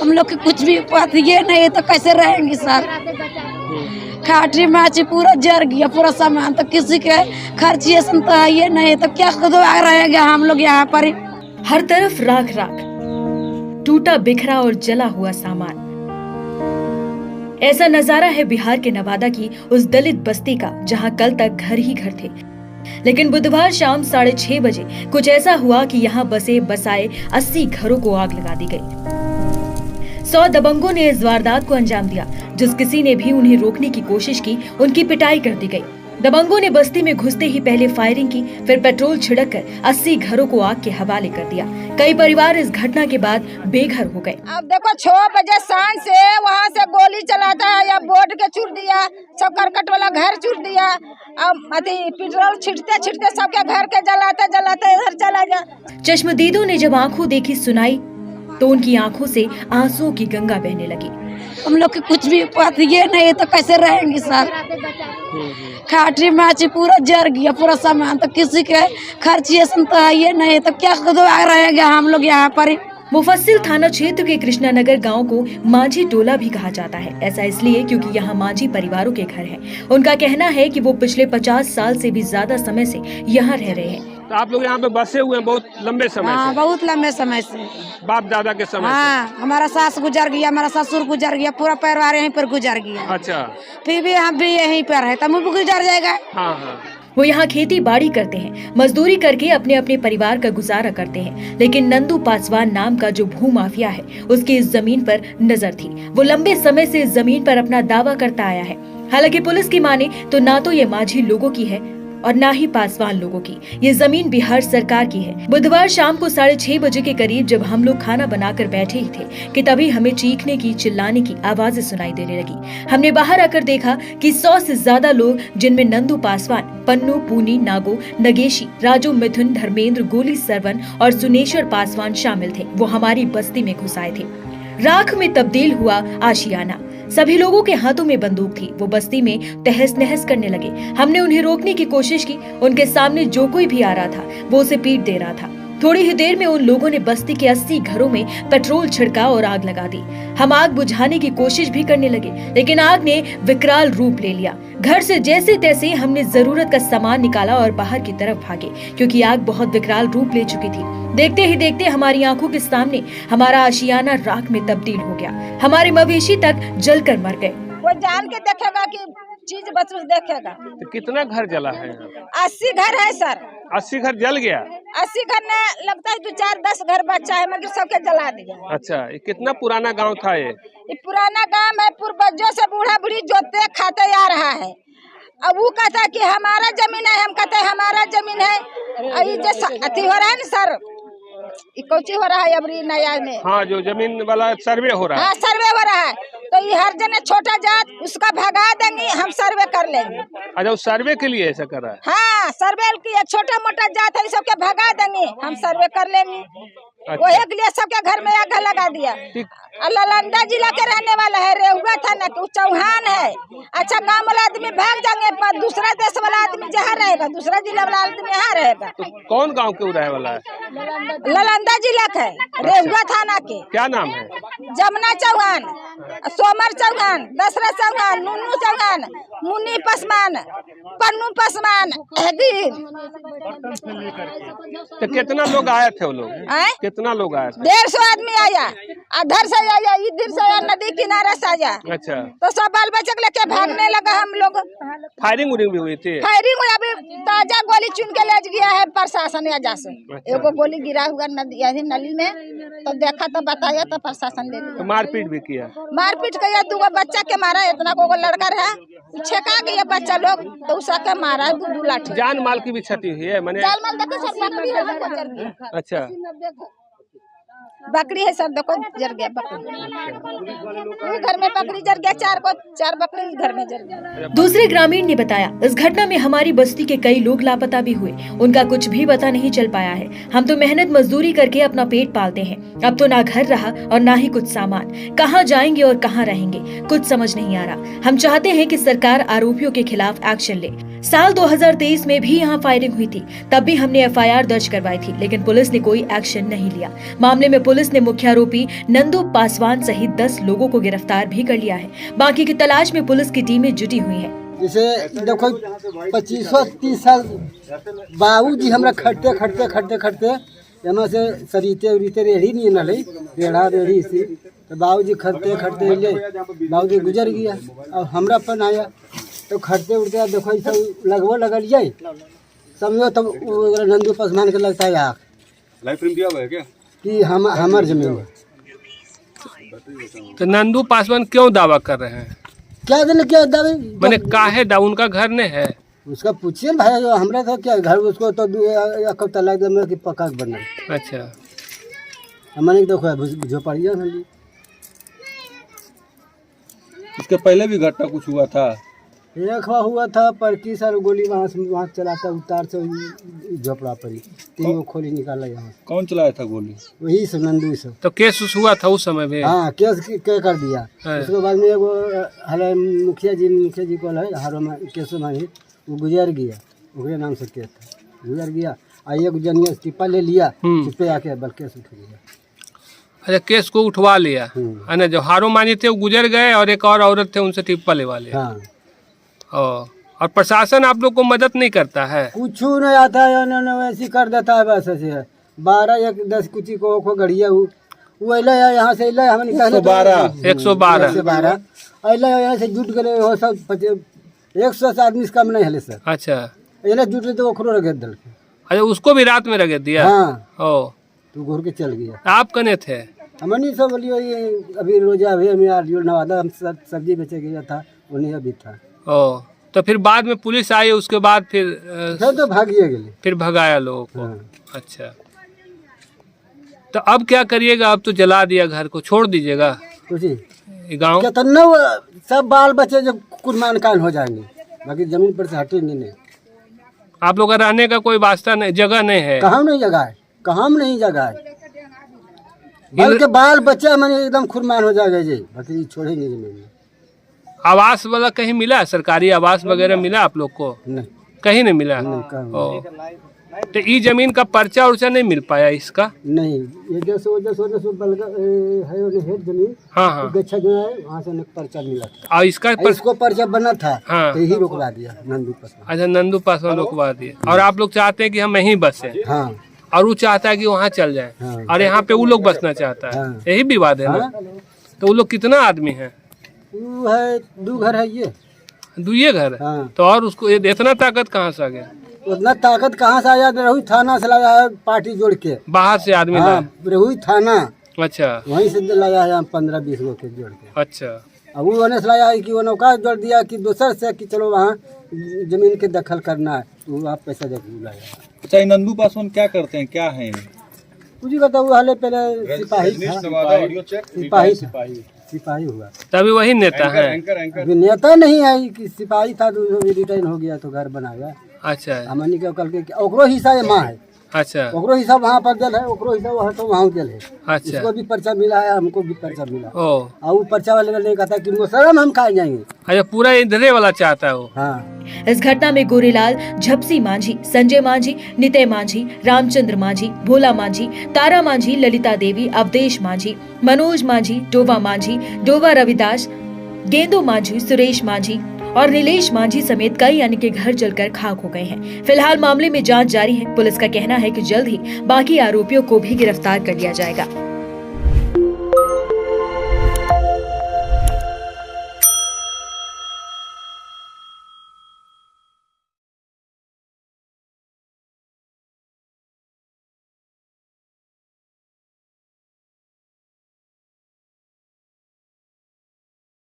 हम लोग के कुछ भी ये नहीं है तो कैसे रहेंगे सर। खाटी माची पूरा जर गया पूरा सामान, तो किसी के खर्चिए तो है ये नहीं तो क्या खुदवा रहेगा हम लोग यहाँ पर। हर तरफ राख राख, टूटा बिखरा और जला हुआ सामान। ऐसा नजारा है बिहार के नवादा की उस दलित बस्ती का जहां कल तक घर ही घर थे, लेकिन बुधवार शाम 6:30 बजे कुछ ऐसा हुआ कि यहाँ बसे बसाए 80 घरों को आग लगा दी गई। 100 दबंगों ने इस वारदात को अंजाम दिया। जिस किसी ने भी उन्हें रोकने की कोशिश की, उनकी पिटाई कर दी गई। दबंगों ने बस्ती में घुसते ही पहले फायरिंग की, फिर पेट्रोल छिड़ककर 80 घरों को आग के हवाले कर दिया। कई परिवार इस घटना के बाद बेघर हो गए। अब देखो 6 बजे सांझ से वहाँ से गोली चलाता है या बोर्ड के छूट दिया, सब करकट वाला घर छूट दिया। अब पेट्रोल छिड़ते छिड़ते सबके घर के जलाते जलाते इधर चला जा। चश्मदीदों ने जब आंखों देखी सुनाई तो उनकी आंखों से आंसुओं की गंगा बहने लगी। हम लोग के कुछ भी ये नहीं है तो कैसे रहेंगे सर। खाटी माची पूरा जर गया पूरा सामान, तो किसी के खर्चिए तो है ये नहीं तो क्या खुदवा रहेगा हम लोग यहाँ पर। मुफस्सिल थाना क्षेत्र के कृष्णानगर गांव को माझी टोला भी कहा जाता है। ऐसा इसलिए क्योंकि यहाँ माझी परिवारों के घर हैं। उनका कहना है कि वो पिछले 50 साल से भी ज्यादा समय से यहाँ रह रहे हैं। तो आप लोग यहाँ पे बसे हुए हैं बहुत लंबे समय हाँ, से? बहुत लंबे समय से। बाप दादा के समय हाँ, हमारा सास गुजर गया, हमारा ससुर गुजर गया, पूरा परिवार यहीं पर गुजर गया। से? अच्छा। फिर भी हम भी यहीं पर है, तो मुझे गुजर जाएगा। हाँ हाँ। वो यहाँ खेती बाड़ी करते हैं, मजदूरी करके अपने अपने परिवार का गुजारा करते हैं। लेकिन नंदू पासवान नाम का जो भू माफिया है, उसकी इस जमीन पर नजर थी। वो लंबे समय से इस जमीन पर अपना दावा करता आया है। हालांकि पुलिस की माने तो ना तो ये माझी लोगों की है और ना ही पासवान लोगों की। ये जमीन बिहार सरकार की है। बुधवार शाम को 6:30 बजे के करीब जब हम लोग खाना बनाकर बैठे ही थे कि तभी हमें चीखने की चिल्लाने की आवाजें सुनाई देने लगी। हमने बाहर आकर देखा कि 100 से ज्यादा लोग, जिनमें नंदू पासवान, पन्नू, पूनी, नागो, नगेशी, राजू, मिथुन, धर्मेंद्र, गोली सरवन और सुनेश्वर पासवान शामिल थे। वो हमारी बस्ती में घुस आए थे। राख में तब्दील हुआ आशियाना। सभी लोगों के हाथों में बंदूक थी। वो बस्ती में तहस नहस करने लगे। हमने उन्हें रोकने की कोशिश की। उनके सामने जो कोई भी आ रहा था वो उसे पीट दे रहा था। थोड़ी ही देर में उन लोगों ने बस्ती के 80 घरों में पेट्रोल छिड़का और आग लगा दी। हम आग बुझाने की कोशिश भी करने लगे, लेकिन आग ने विकराल रूप ले लिया। घर से जैसे तैसे हमने जरूरत का सामान निकाला और बाहर की तरफ भागे, क्योंकि आग बहुत विकराल रूप ले चुकी थी। देखते ही देखते हमारी आंखों के सामने हमारा आशियाना राख में तब्दील हो गया। हमारे मवेशी तक जलकर मर गए। वो जान के देखेगा कि चीज बच देखेगा। तो कितना घर जला है? 80 घर है सर। 80 घर जल गया? 80 घर ने लगता है 2-4-10 घर बचा है, मगर सबके जला दिया। अच्छा, ये कितना पुराना गांव था ये? पुराना गांव है, पूर्वजों से बूढ़ा बूढ़ी जोतते खाते आ रहा है। अब वो कहता है कि हमारा जमीन है, हम कहते हैं हमारा जमीन है। ये जो अति हो रहा है ना सर, कोची हो रहा है अबरी नया में। हाँ, जो जमीन वाला सर्वे हो रहा है। हाँ, सर्वे हो रहा है, तो ये हर जने छोटा जात उसका भगा देंगे, हम सर्वे कर लेंगे। अच्छा, उस सर्वे के लिए ऐसा कर रहा है? हाँ, सर्वे की छोटा मोटा जात है, सबके भगा देंगे, हम सर्वे कर लेंगे। अच्छा। वही के लिए सबके घर में आग लगा दिया। नालंदा जिला के रहने वाला है, रेहुआ थाना के, चौहान है। अच्छा, गाँव वाला आदमी भाग जाएंगे, पर दूसरा देश वाला आदमी जहाँ रहेगा, दूसरा जिला वाला आदमी यहाँ रहेगा। तो कौन गांव के रहे वाला है? नालंदा जिला का है, रेहुआ थाना के। क्या नाम है? जमुना चौहान, सोमर चौहान, दशरथ चौहान, नुनू चौहान, मुन्नी पासवान, पन्नू पासवान। तो कितना लोग आए थे वो लोग? कितना लोग आए थे? 150 आदमी आया, अधर से आया, इधर से आया, नदी किनारे से आया। अच्छा। तो सब बाल बच्चे लेके भागने लगा हम लोग। फायरिंग उरिंग भी हुई थी? फायरिंग अभी ताजा गोली चुन के ले गया है प्रशासन एजा से। अच्छा। एगो गोली गिरा हुआ नली में, तो देखा तो बताया तो प्रशासन ले लिया। तो मारपीट भी किया? मारपीट किया, 2 बच्चा के मारा। इतना को लड़का रहा, छेका गया बच्चा लोग, तो उसा के मारा 2 लाठी। जान माल की भी क्षति हुई है? मैंने जान माल देखो सब बकरी है, गुजर गया। अच्छा, बकरी है सर, देखो जर गया बकरी। घर में बकरी जर गया, 4 बकरी घर में जर गया। दूसरे ग्रामीण ने बताया, इस घटना में हमारी बस्ती के कई लोग लापता भी हुए। उनका कुछ भी पता नहीं चल पाया है। हम तो मेहनत मजदूरी करके अपना पेट पालते हैं। अब तो ना घर रहा और ना ही कुछ सामान। कहाँ जाएंगे और कहाँ रहेंगे, कुछ समझ नहीं आ रहा। हम चाहते हैं कि सरकार आरोपियों के खिलाफ एक्शन ले। साल 2023 में भी यहाँ फायरिंग हुई थी। तब भी हमने एफआईआर दर्ज करवाई थी, लेकिन पुलिस ने कोई एक्शन नहीं लिया। मामले में पुलिस ने मुख्य आरोपी नंदू पासवान सहित 10 लोगों को गिरफ्तार भी कर लिया है। बाकी की तलाश में पुलिस की टीमें जुटी हुई हैं। जैसे देखो 25-30 साल बाबूजी हमरा खटते यहाँ से सरीते उरीते रेढ़ी नहीं न रेढ़ा रेढ़ी सी तो बाबूजी खटते ले बाबूजी गुजर गया। अब हमरा अपन आया तो खटते उड़ते देखो सब लगभग लगल जाए समझो तब नंदू पासवान के लगता है आँख लाइफ दिया हुआ है क्या कि हमार जमीन है। तो नंदू पासवान क्यों दावा कर रहे हैं? क्या दिन क्या दावे मैंने काहे दावा? उनका घर नहीं है? उसका पूछिए भाई हमरा तो क्या घर उसको तो एक हफ्ता लग गया कि पक्का बनना। अच्छा, हमने देखो झोपड़िया वाली इसके पहले भी घटना कुछ हुआ था? एक बार हुआ था पर की सर गोली वहाँ चलाता उतार से झोपड़ा पड़ी 3 गो खोली निकाला यहाँ। कौन चलाया था गोली? वही सब नंदू सब। तो केस उस हुआ था उस समय भी? हाँ केस कर दिया। हाँ। उसके बाद में एगो हले मुखिया जी को है हारो केसो मानी वो गुजर गया ओकरे नाम से केस था गुजर गया। एक जनिया टिप्पा ले लिया टिप्पे आके बल केस उठ गया। अच्छा, केस को उठवा लिया है ना? जो हारो मानी थे वो गुजर गए और एक और औरत थे उनसे टिप्पा लेवा लिया। हाँ। और प्रशासन आप लोग को मदद नहीं करता है? कुछ नहीं आता है वैसे कर देता है बस ऐसे 12-10 कुछ को गड़िया वो अल यहाँ से अल हमने 112 अल यहाँ से जुट गए हो सब 100 से आदमी से कम नहीं है सर। अच्छा, अल जुट गए तो ओकरो रगत दल के। अच्छा, उसको भी रात में रगत दिया? हाँ। ओ, तो घूर के चल गया। आप कने थे? हमने सब बोलियो ये अभी रोजा हुए हमें नवादा हम सब्जी बेचे गया था उन्हीं अभी था। ओ, तो फिर बाद में पुलिस आई उसके बाद फिर तो भागिए गए फिर भगाया लोगों को। हाँ। अच्छा, तो अब क्या करिएगा? अब तो जला दिया घर को, छोड़ दीजिएगा कुछ गाँव? कितना सब बाल बच्चे जब कुर्बान कान हो जाएंगे बाकी जमीन पर से हटेंगे नहीं। आप लोग का रहने का कोई वास्ता नहीं, जगह नहीं है? कहाँ नहीं जगह है, कहाँ नहीं जगह है, बल्कि बाल बच्चा मैंने एकदम खुरमान हो जाएगा जी बाकी छोड़ेंगे जमीन। आवास वाला कहीं मिला? सरकारी आवास वगैरह मिला आप लोग को? नहीं कहीं नहीं मिला। नहीं, कहीं ओ, तो ये जमीन का पर्चा उर्चा नहीं मिल पाया इसका? नहीं ये जैसे है जमीन। हाँ हाँ। गच्छा जो है वहाँ से पर्चा मिला था और इसका इसको पर्चा बना था। हाँ। तो यही रुकवा दिया नंदू पासवान। अच्छा, नंदू पासवान रुकवा दिया। और आप लोग चाहते हैं कि हम यहीं बसे? हाँ। और वो चाहता है कि वहाँ चल जाए। हाँ। और यहाँ पे वो लोग बसना चाहता है। हाँ। यही विवाद है ना? हाँ। तो वो लोग कितना आदमी है? वो है 2 घर है ये। 2 घर? हाँ। तो और उसको इतना ताकत कहाँ से आ गया? उतना ताकत कहाँ से आया? रहुई थाना से लाया है पार्टी जोड़ के। बाहर से आदमी हाँ, रहुई थाना। अच्छा, वहीं से लाया है 15-20 लोग के जोड़ के। अच्छा। अब वो होने से लाया है कि वो नौका जोड़ दिया कि दूसर से कि चलो वहाँ जमीन के दखल करना है तो आप पैसा दे लाया। अच्छा, नंदू पासवान क्या करते हैं, क्या है? कुछ कहता वो हाले पहले सिपाही हुआ। तभी वही नेता है? अभी नेता नहीं है कि सिपाही था तो रिटायर हो गया तो घर बनाया। अच्छा, हमनी के कल के ओकरो हिस्सा ये माँ है। अच्छा, ओकरो हिस्सा वहाँ पर जल है, ओकरो हिस्सा वहाँ तो वहाँ जल है। अच्छा। उसको भी पर्चा मिला है, हमको भी पर्चा मिला। ओ, और वो पर्चा वाले ने कहता कि मुसलम हम खाए जाएंगे। अच्छा, पूरा इधरे वाला चाहता है वो? हाँ। इस घटना में गोरेलाल, झपसी मांझी, संजय मांझी, नितय मांझी, रामचंद्र मांझी, भोला मांझी, तारा मांझी, ललिता देवी, अवधेश मांझी, मनोज मांझी, डोवा मांझी, डोवा रविदास, गेंदो मांझी, सुरेश मांझी और नीलेश मांझी समेत कई अन्य के घर जलकर खाक हो गए हैं। फिलहाल मामले में जांच जारी है। पुलिस का कहना है कि जल्द ही बाकी आरोपियों को भी गिरफ्तार कर लिया जाएगा।